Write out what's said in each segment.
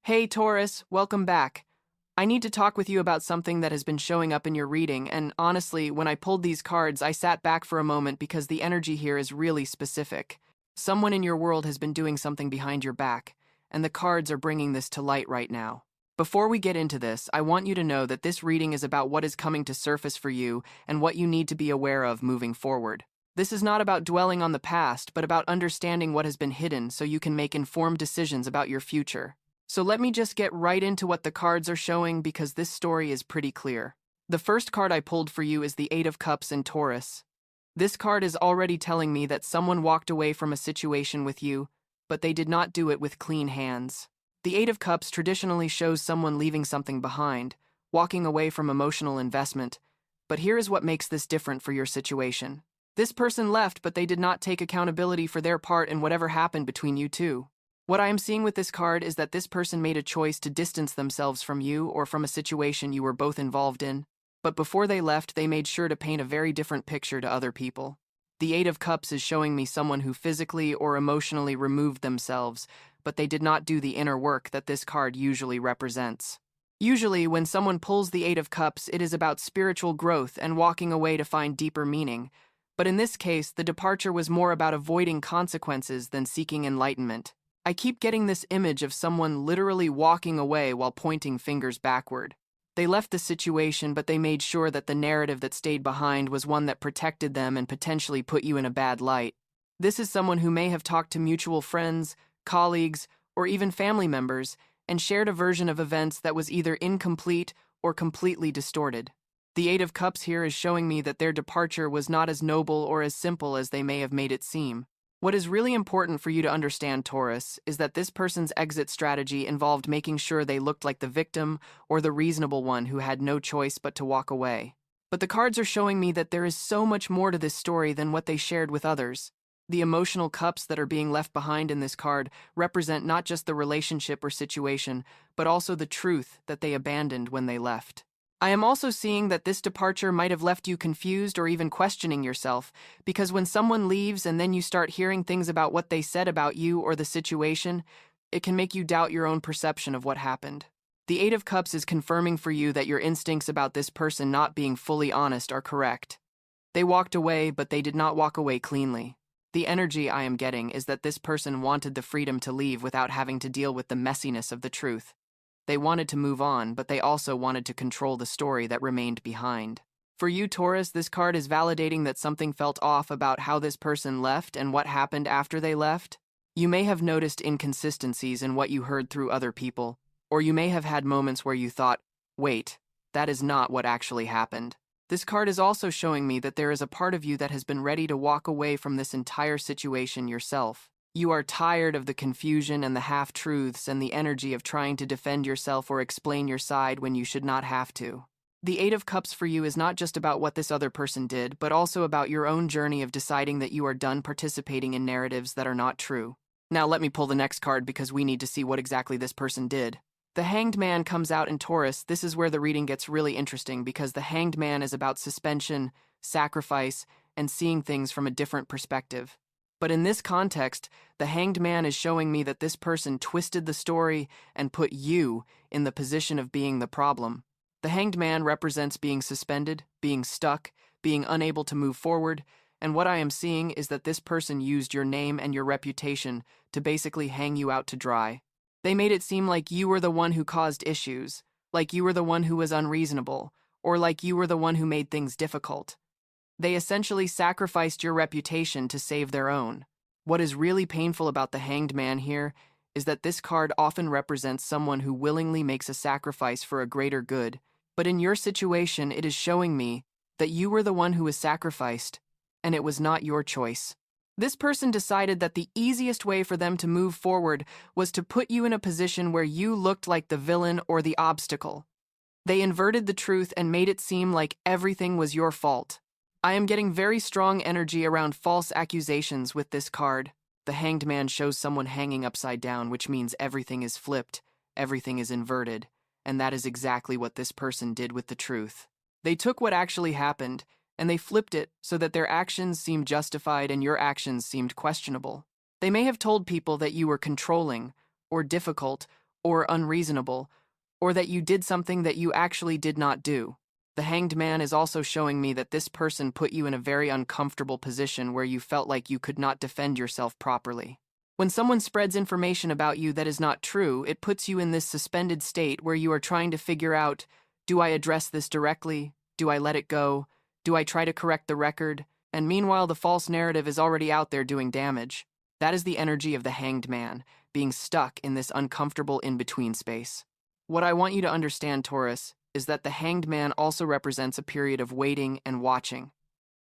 Hey Taurus, welcome back. I need to talk with you about something that has been showing up in your reading, and honestly, when I pulled these cards, I sat back for a moment because the energy here is really specific. Someone in your world has been doing something behind your back, and the cards are bringing this to light right now. Before we get into this, I want you to know that this reading is about what is coming to surface for you and what you need to be aware of moving forward. This is not about dwelling on the past, but about understanding what has been hidden so you can make informed decisions about your future. So let me just get right into what the cards are showing because this story is pretty clear. The first card I pulled for you is the Eight of Cups in Taurus. This card is already telling me that someone walked away from a situation with you, but they did not do it with clean hands. The Eight of Cups traditionally shows someone leaving something behind, walking away from emotional investment, but here is what makes this different for your situation. This person left, but they did not take accountability for their part in whatever happened between you two. What I am seeing with this card is that this person made a choice to distance themselves from you or from a situation you were both involved in, but before they left, they made sure to paint a very different picture to other people. The Eight of Cups is showing me someone who physically or emotionally removed themselves, but they did not do the inner work that this card usually represents. Usually, when someone pulls the Eight of Cups, it is about spiritual growth and walking away to find deeper meaning. But in this case, the departure was more about avoiding consequences than seeking enlightenment. I keep getting this image of someone literally walking away while pointing fingers backward. They left the situation, but they made sure that the narrative that stayed behind was one that protected them and potentially put you in a bad light. This is someone who may have talked to mutual friends, colleagues, or even family members, and shared a version of events that was either incomplete or completely distorted. The Eight of Cups here is showing me that their departure was not as noble or as simple as they may have made it seem. What is really important for you to understand, Taurus, is that this person's exit strategy involved making sure they looked like the victim or the reasonable one who had no choice but to walk away. But the cards are showing me that there is so much more to this story than what they shared with others. The emotional cups that are being left behind in this card represent not just the relationship or situation, but also the truth that they abandoned when they left. I am also seeing that this departure might have left you confused or even questioning yourself, because when someone leaves and then you start hearing things about what they said about you or the situation, it can make you doubt your own perception of what happened. The Eight of Cups is confirming for you that your instincts about this person not being fully honest are correct. They walked away, but they did not walk away cleanly. The energy I am getting is that this person wanted the freedom to leave without having to deal with the messiness of the truth. They wanted to move on, but they also wanted to control the story that remained behind. For you, Taurus, this card is validating that something felt off about how this person left and what happened after they left. You may have noticed inconsistencies in what you heard through other people, or you may have had moments where you thought, wait, that is not what actually happened. This card is also showing me that there is a part of you that has been ready to walk away from this entire situation yourself. You are tired of the confusion and the half-truths and the energy of trying to defend yourself or explain your side when you should not have to. The Eight of Cups for you is not just about what this other person did, but also about your own journey of deciding that you are done participating in narratives that are not true. Now let me pull the next card because we need to see what exactly this person did. The Hanged Man comes out in Taurus. This is where the reading gets really interesting because the Hanged Man is about suspension, sacrifice, and seeing things from a different perspective. But in this context, the Hanged Man is showing me that this person twisted the story and put you in the position of being the problem. The Hanged Man represents being suspended, being stuck, being unable to move forward, and what I am seeing is that this person used your name and your reputation to basically hang you out to dry. They made it seem like you were the one who caused issues, like you were the one who was unreasonable, or like you were the one who made things difficult. They essentially sacrificed your reputation to save their own. What is really painful about the Hanged Man here is that this card often represents someone who willingly makes a sacrifice for a greater good, but in your situation it is showing me that you were the one who was sacrificed, and it was not your choice. This person decided that the easiest way for them to move forward was to put you in a position where you looked like the villain or the obstacle. They inverted the truth and made it seem like everything was your fault. I am getting very strong energy around false accusations with this card. The Hanged Man shows someone hanging upside down, which means everything is flipped, everything is inverted, and that is exactly what this person did with the truth. They took what actually happened, and they flipped it so that their actions seemed justified and your actions seemed questionable. They may have told people that you were controlling, or difficult, or unreasonable, or that you did something that you actually did not do. The Hanged Man is also showing me that this person put you in a very uncomfortable position where you felt like you could not defend yourself properly. When someone spreads information about you that is not true, it puts you in this suspended state where you are trying to figure out, do I address this directly? Do I let it go? Do I try to correct the record? And meanwhile, the false narrative is already out there doing damage. That is the energy of the Hanged Man, being stuck in this uncomfortable in-between space. What I want you to understand, Taurus, is that the Hanged Man also represents a period of waiting and watching.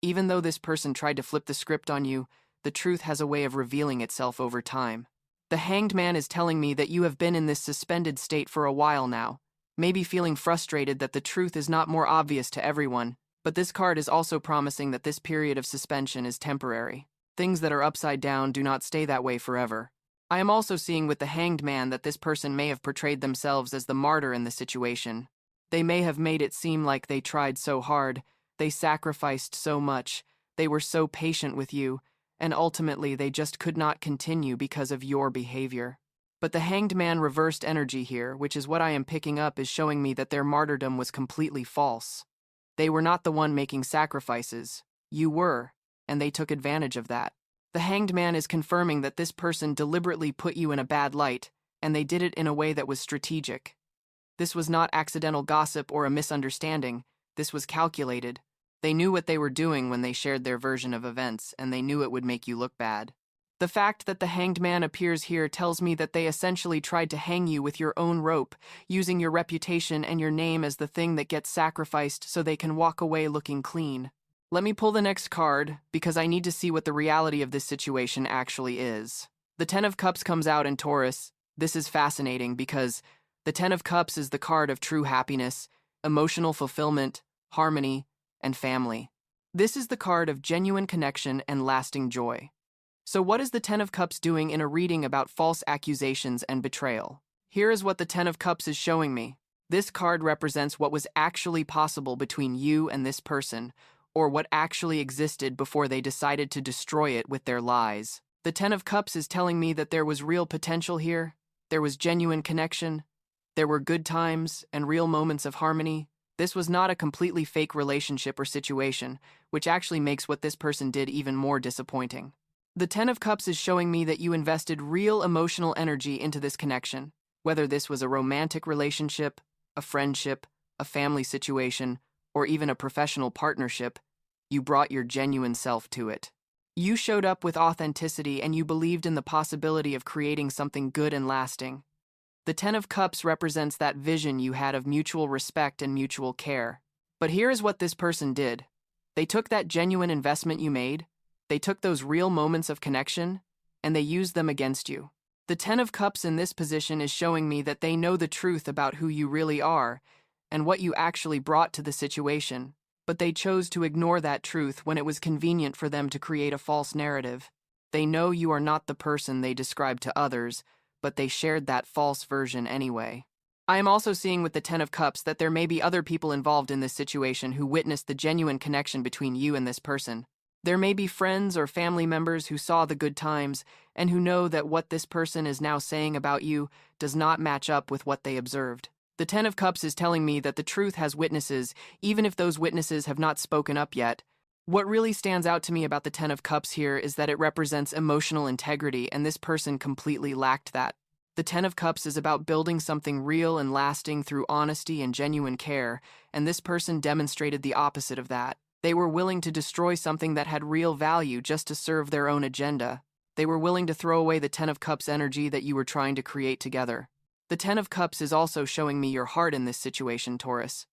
Even though this person tried to flip the script on you, the truth has a way of revealing itself over time. The Hanged Man is telling me that you have been in this suspended state for a while now, maybe feeling frustrated that the truth is not more obvious to everyone, but this card is also promising that this period of suspension is temporary. Things that are upside down do not stay that way forever. I am also seeing with the Hanged Man that this person may have portrayed themselves as the martyr in the situation. They may have made it seem like they tried so hard, they sacrificed so much, they were so patient with you, and ultimately they just could not continue because of your behavior. But the Hanged Man reversed energy here, which is what I am picking up, is showing me that their martyrdom was completely false. They were not the one making sacrifices. You were, and they took advantage of that. The Hanged Man is confirming that this person deliberately put you in a bad light, and they did it in a way that was strategic. This was not accidental gossip or a misunderstanding. This was calculated. They knew what they were doing when they shared their version of events, and they knew it would make you look bad. The fact that the Hanged Man appears here tells me that they essentially tried to hang you with your own rope, using your reputation and your name as the thing that gets sacrificed so they can walk away looking clean. Let me pull the next card, because I need to see what the reality of this situation actually is. The Ten of Cups comes out in Taurus. This is fascinating because the Ten of Cups is the card of true happiness, emotional fulfillment, harmony, and family. This is the card of genuine connection and lasting joy. So what is the Ten of Cups doing in a reading about false accusations and betrayal? Here is what the Ten of Cups is showing me. This card represents what was actually possible between you and this person, or what actually existed before they decided to destroy it with their lies. The Ten of Cups is telling me that there was real potential here, there was genuine connection, there were good times and real moments of harmony. This was not a completely fake relationship or situation, which actually makes what this person did even more disappointing. The Ten of Cups is showing me that you invested real emotional energy into this connection, whether this was a romantic relationship, a friendship, a family situation, or even a professional partnership. You brought your genuine self to it. You showed up with authenticity and you believed in the possibility of creating something good and lasting. The Ten of Cups represents that vision you had of mutual respect and mutual care. But here is what this person did. They took that genuine investment you made, they took those real moments of connection, and they used them against you. The Ten of Cups in this position is showing me that they know the truth about who you really are and what you actually brought to the situation, but they chose to ignore that truth when it was convenient for them to create a false narrative. They know you are not the person they described to others, but they shared that false version anyway. I am also seeing with the Ten of Cups that there may be other people involved in this situation who witnessed the genuine connection between you and this person. There may be friends or family members who saw the good times and who know that what this person is now saying about you does not match up with what they observed. The Ten of Cups is telling me that the truth has witnesses, even if those witnesses have not spoken up yet. What really stands out to me about the Ten of Cups here is that it represents emotional integrity, and this person completely lacked that. The Ten of Cups is about building something real and lasting through honesty and genuine care, and this person demonstrated the opposite of that. They were willing to destroy something that had real value just to serve their own agenda. They were willing to throw away the Ten of Cups energy that you were trying to create together. The Ten of Cups is also showing me your heart in this situation, Taurus.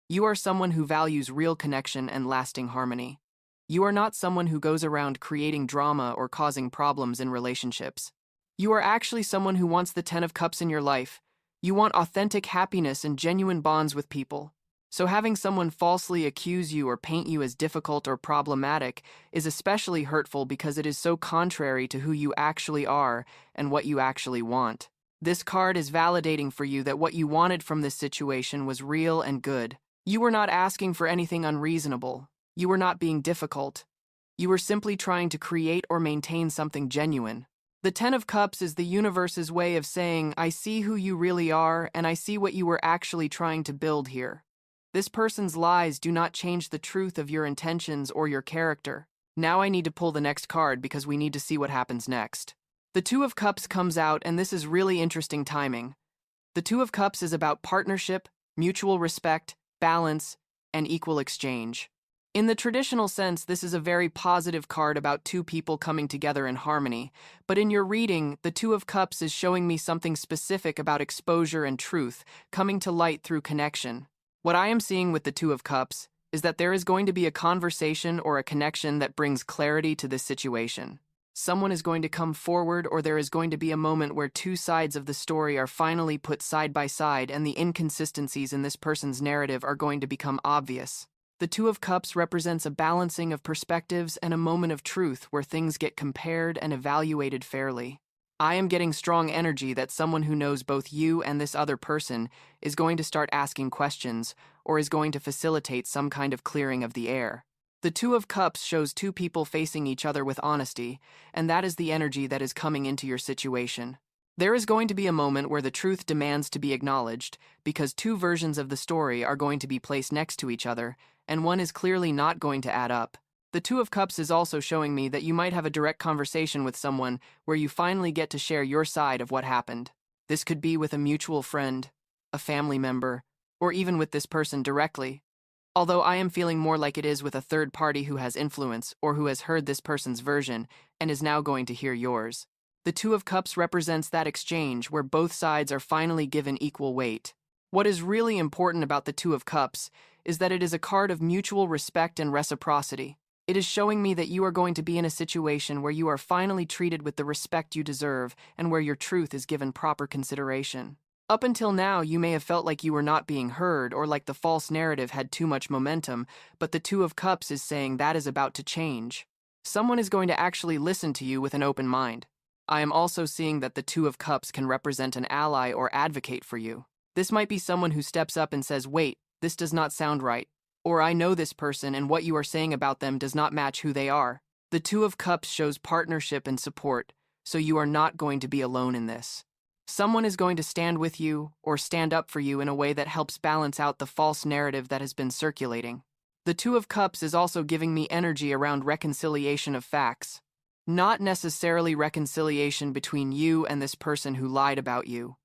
You are someone who values real connection and lasting harmony. You are not someone who goes around creating drama or causing problems in relationships. You are actually someone who wants the Ten of Cups in your life. You want authentic happiness and genuine bonds with people. So having someone falsely accuse you or paint you as difficult or problematic is especially hurtful because it is so contrary to who you actually are and what you actually want. This card is validating for you that what you wanted from this situation was real and good. You were not asking for anything unreasonable. You were not being difficult. You were simply trying to create or maintain something genuine. The Ten of Cups is the universe's way of saying, I see who you really are, and I see what you were actually trying to build here. This person's lies do not change the truth of your intentions or your character. Now I need to pull the next card because we need to see what happens next. The Two of Cups comes out, and this is really interesting timing. The Two of Cups is about partnership, mutual respect, balance, and equal exchange. In the traditional sense, this is a very positive card about two people coming together in harmony, but in your reading, the Two of Cups is showing me something specific about exposure and truth, coming to light through connection. What I am seeing with the Two of Cups is that there is going to be a conversation or a connection that brings clarity to this situation. Someone is going to come forward, or there is going to be a moment where two sides of the story are finally put side by side and the inconsistencies in this person's narrative are going to become obvious. The Two of Cups represents a balancing of perspectives and a moment of truth where things get compared and evaluated fairly. I am getting strong energy that someone who knows both you and this other person is going to start asking questions or is going to facilitate some kind of clearing of the air. The Two of Cups shows two people facing each other with honesty, and that is the energy that is coming into your situation. There is going to be a moment where the truth demands to be acknowledged because two versions of the story are going to be placed next to each other, and one is clearly not going to add up. The Two of Cups is also showing me that you might have a direct conversation with someone where you finally get to share your side of what happened. This could be with a mutual friend, a family member, or even with this person directly. Although I am feeling more like it is with a third party who has influence or who has heard this person's version and is now going to hear yours. The Two of Cups represents that exchange where both sides are finally given equal weight. What is really important about the Two of Cups is that it is a card of mutual respect and reciprocity. It is showing me that you are going to be in a situation where you are finally treated with the respect you deserve and where your truth is given proper consideration. Up until now, you may have felt like you were not being heard or like the false narrative had too much momentum, but the Two of Cups is saying that is about to change. Someone is going to actually listen to you with an open mind. I am also seeing that the Two of Cups can represent an ally or advocate for you. This might be someone who steps up and says, wait, this does not sound right. Or I know this person and what you are saying about them does not match who they are. The Two of Cups shows partnership and support, so you are not going to be alone in this. Someone is going to stand with you or stand up for you in a way that helps balance out the false narrative that has been circulating. The Two of Cups is also giving me energy around reconciliation of facts. Not necessarily reconciliation between you and this person who lied about you,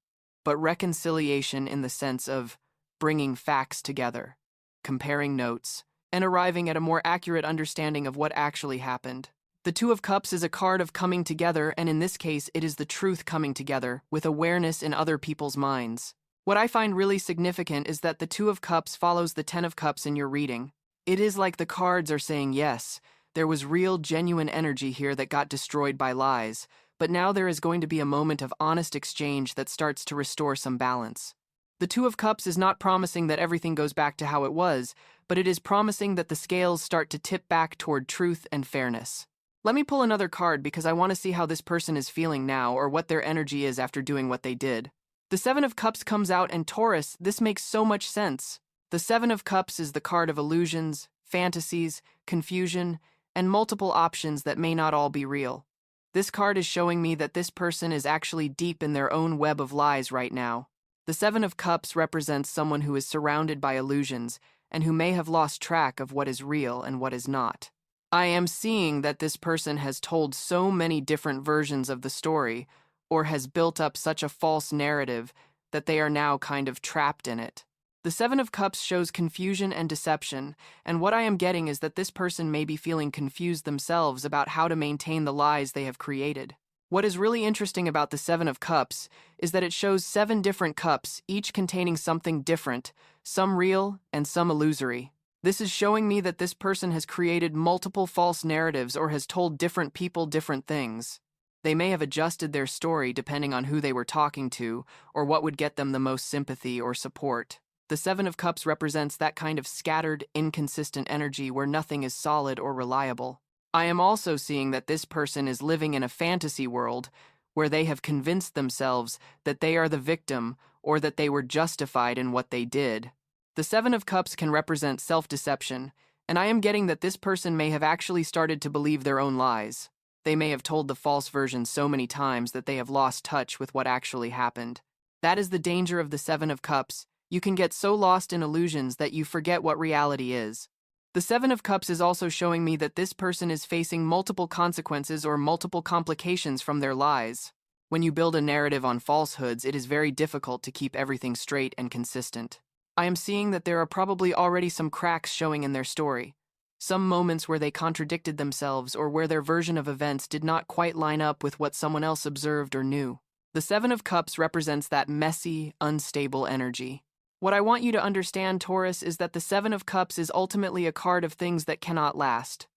but reconciliation in the sense of bringing facts together, comparing notes, and arriving at a more accurate understanding of what actually happened. The Two of Cups is a card of coming together, and in this case, it is the truth coming together, with awareness in other people's minds. What I find really significant is that the Two of Cups follows the Ten of Cups in your reading. It is like the cards are saying, yes, there was real, genuine energy here that got destroyed by lies, but now there is going to be a moment of honest exchange that starts to restore some balance. The Two of Cups is not promising that everything goes back to how it was, but it is promising that the scales start to tip back toward truth and fairness. Let me pull another card because I want to see how this person is feeling now or what their energy is after doing what they did. The Seven of Cups comes out, and Taurus, this makes so much sense. The Seven of Cups is the card of illusions, fantasies, confusion, and multiple options that may not all be real. This card is showing me that this person is actually deep in their own web of lies right now. The Seven of Cups represents someone who is surrounded by illusions and who may have lost track of what is real and what is not. I am seeing that this person has told so many different versions of the story or has built up such a false narrative that they are now kind of trapped in it. The Seven of Cups shows confusion and deception, and what I am getting is that this person may be feeling confused themselves about how to maintain the lies they have created. What is really interesting about the Seven of Cups is that it shows 7 different cups, each containing something different, some real and some illusory. This is showing me that this person has created multiple false narratives or has told different people different things. They may have adjusted their story depending on who they were talking to or what would get them the most sympathy or support. The Seven of Cups represents that kind of scattered, inconsistent energy where nothing is solid or reliable. I am also seeing that this person is living in a fantasy world where they have convinced themselves that they are the victim or that they were justified in what they did. The Seven of Cups can represent self-deception, and I am getting that this person may have actually started to believe their own lies. They may have told the false version so many times that they have lost touch with what actually happened. That is the danger of the Seven of Cups. You can get so lost in illusions that you forget what reality is. The Seven of Cups is also showing me that this person is facing multiple consequences or multiple complications from their lies. When you build a narrative on falsehoods, it is very difficult to keep everything straight and consistent. I am seeing that there are probably already some cracks showing in their story. Some moments where they contradicted themselves or where their version of events did not quite line up with what someone else observed or knew. The Seven of Cups represents that messy, unstable energy. What I want you to understand, Taurus, is that the Seven of Cups is ultimately a card of things that cannot last.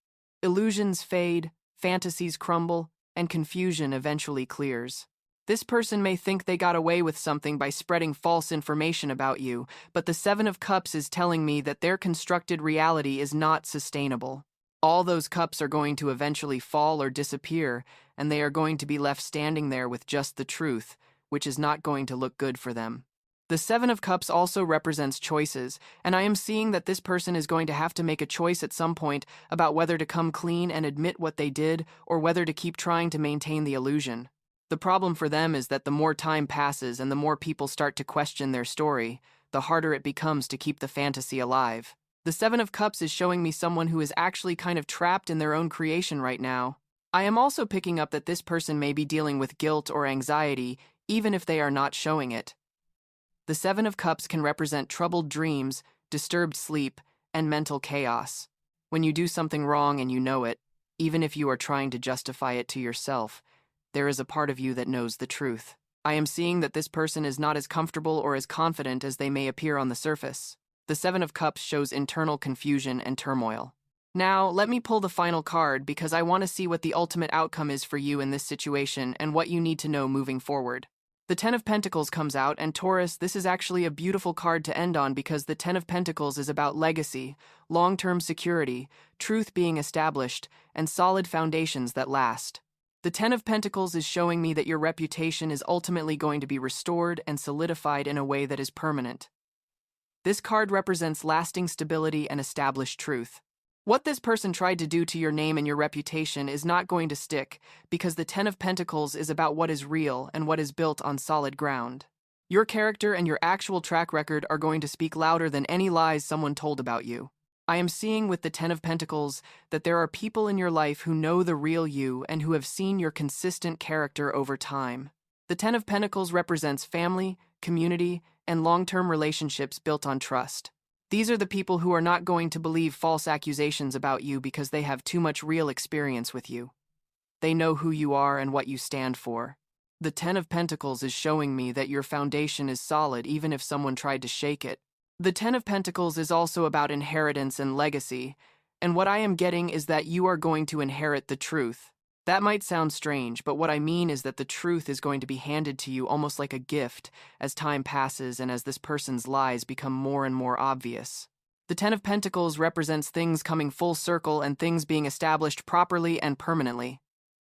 Illusions fade, fantasies crumble, and confusion eventually clears. This person may think they got away with something by spreading false information about you, but the Seven of Cups is telling me that their constructed reality is not sustainable. All those cups are going to eventually fall or disappear, and they are going to be left standing there with just the truth, which is not going to look good for them. The Seven of Cups also represents choices, and I am seeing that this person is going to have to make a choice at some point about whether to come clean and admit what they did or whether to keep trying to maintain the illusion. The problem for them is that the more time passes and the more people start to question their story, the harder it becomes to keep the fantasy alive. The Seven of Cups is showing me someone who is actually kind of trapped in their own creation right now. I am also picking up that this person may be dealing with guilt or anxiety, even if they are not showing it. The Seven of Cups can represent troubled dreams, disturbed sleep, and mental chaos. When you do something wrong and you know it, even if you are trying to justify it to yourself, there is a part of you that knows the truth. I am seeing that this person is not as comfortable or as confident as they may appear on the surface. The Seven of Cups shows internal confusion and turmoil. Now, let me pull the final card because I want to see what the ultimate outcome is for you in this situation and what you need to know moving forward. The Ten of Pentacles comes out, and Taurus, this is actually a beautiful card to end on because the Ten of Pentacles is about legacy, long-term security, truth being established, and solid foundations that last. The Ten of Pentacles is showing me that your reputation is ultimately going to be restored and solidified in a way that is permanent. This card represents lasting stability and established truth. What this person tried to do to your name and your reputation is not going to stick because the Ten of Pentacles is about what is real and what is built on solid ground. Your character and your actual track record are going to speak louder than any lies someone told about you. I am seeing with the Ten of Pentacles that there are people in your life who know the real you and who have seen your consistent character over time. The Ten of Pentacles represents family, community, and long-term relationships built on trust. These are the people who are not going to believe false accusations about you because they have too much real experience with you. They know who you are and what you stand for. The Ten of Pentacles is showing me that your foundation is solid even if someone tried to shake it. The Ten of Pentacles is also about inheritance and legacy, and what I am getting is that you are going to inherit the truth. That might sound strange, but what I mean is that the truth is going to be handed to you almost like a gift as time passes and as this person's lies become more and more obvious. The Ten of Pentacles represents things coming full circle and things being established properly and permanently.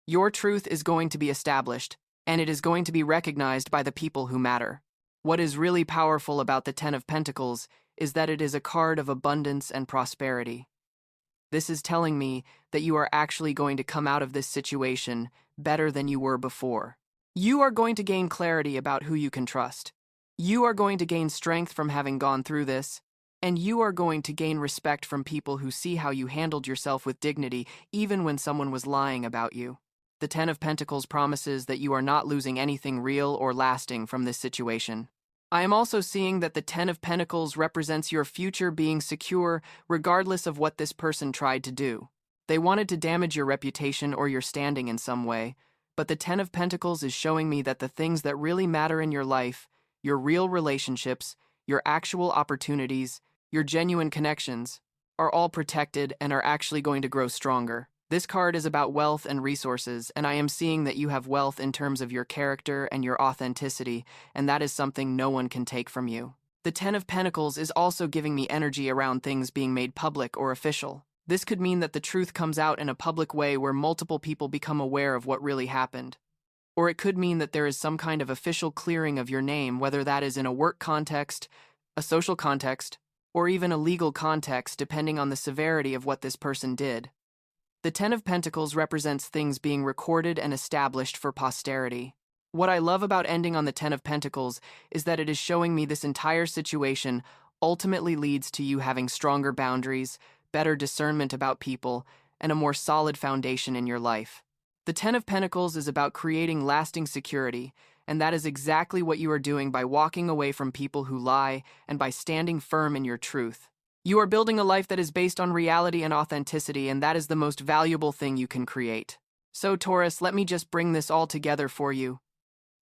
Your truth is going to be established, and it is going to be recognized by the people who matter. What is really powerful about the Ten of Pentacles is that it is a card of abundance and prosperity. This is telling me that you are actually going to come out of this situation better than you were before. You are going to gain clarity about who you can trust. You are going to gain strength from having gone through this, and you are going to gain respect from people who see how you handled yourself with dignity even when someone was lying about you. The Ten of Pentacles promises that you are not losing anything real or lasting from this situation. I am also seeing that the Ten of Pentacles represents your future being secure regardless of what this person tried to do. They wanted to damage your reputation or your standing in some way, but the Ten of Pentacles is showing me that the things that really matter in your life, your real relationships, your actual opportunities, your genuine connections, are all protected and are actually going to grow stronger. This card is about wealth and resources, and I am seeing that you have wealth in terms of your character and your authenticity, and that is something no one can take from you. The Ten of Pentacles is also giving me energy around things being made public or official. This could mean that the truth comes out in a public way where multiple people become aware of what really happened. Or it could mean that there is some kind of official clearing of your name, whether that is in a work context, a social context, or even a legal context, depending on the severity of what this person did. The Ten of Pentacles represents things being recorded and established for posterity. What I love about ending on the Ten of Pentacles is that it is showing me this entire situation ultimately leads to you having stronger boundaries, better discernment about people, and a more solid foundation in your life. The Ten of Pentacles is about creating lasting security, and that is exactly what you are doing by walking away from people who lie and by standing firm in your truth. You are building a life that is based on reality and authenticity, and that is the most valuable thing you can create. So, Taurus, let me just bring this all together for you.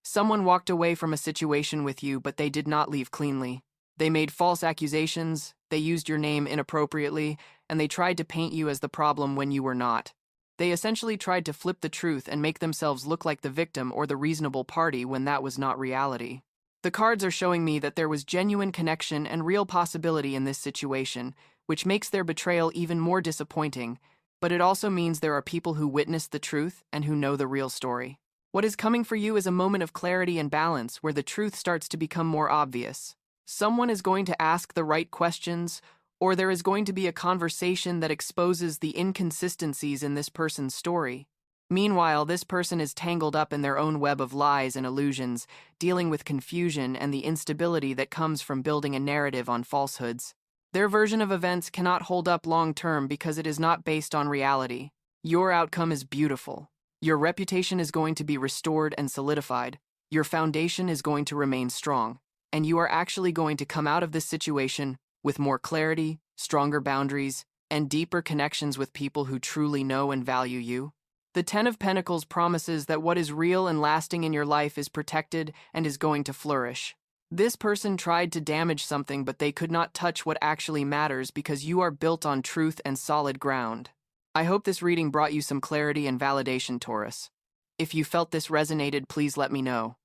Someone walked away from a situation with you, but they did not leave cleanly. They made false accusations, they used your name inappropriately, and they tried to paint you as the problem when you were not. They essentially tried to flip the truth and make themselves look like the victim or the reasonable party when that was not reality. The cards are showing me that there was genuine connection and real possibility in this situation, which makes their betrayal even more disappointing, but it also means there are people who witnessed the truth and who know the real story. What is coming for you is a moment of clarity and balance where the truth starts to become more obvious. Someone is going to ask the right questions, or there is going to be a conversation that exposes the inconsistencies in this person's story. Meanwhile, this person is tangled up in their own web of lies and illusions, dealing with confusion and the instability that comes from building a narrative on falsehoods. Their version of events cannot hold up long-term because it is not based on reality. Your outcome is beautiful. Your reputation is going to be restored and solidified. Your foundation is going to remain strong. And you are actually going to come out of this situation with more clarity, stronger boundaries, and deeper connections with people who truly know and value you. The Ten of Pentacles promises that what is real and lasting in your life is protected and is going to flourish. This person tried to damage something, but they could not touch what actually matters because you are built on truth and solid ground. I hope this reading brought you some clarity and validation, Taurus. If you felt this resonated, please let me know.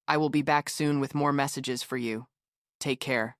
I will be back soon with more messages for you. Take care.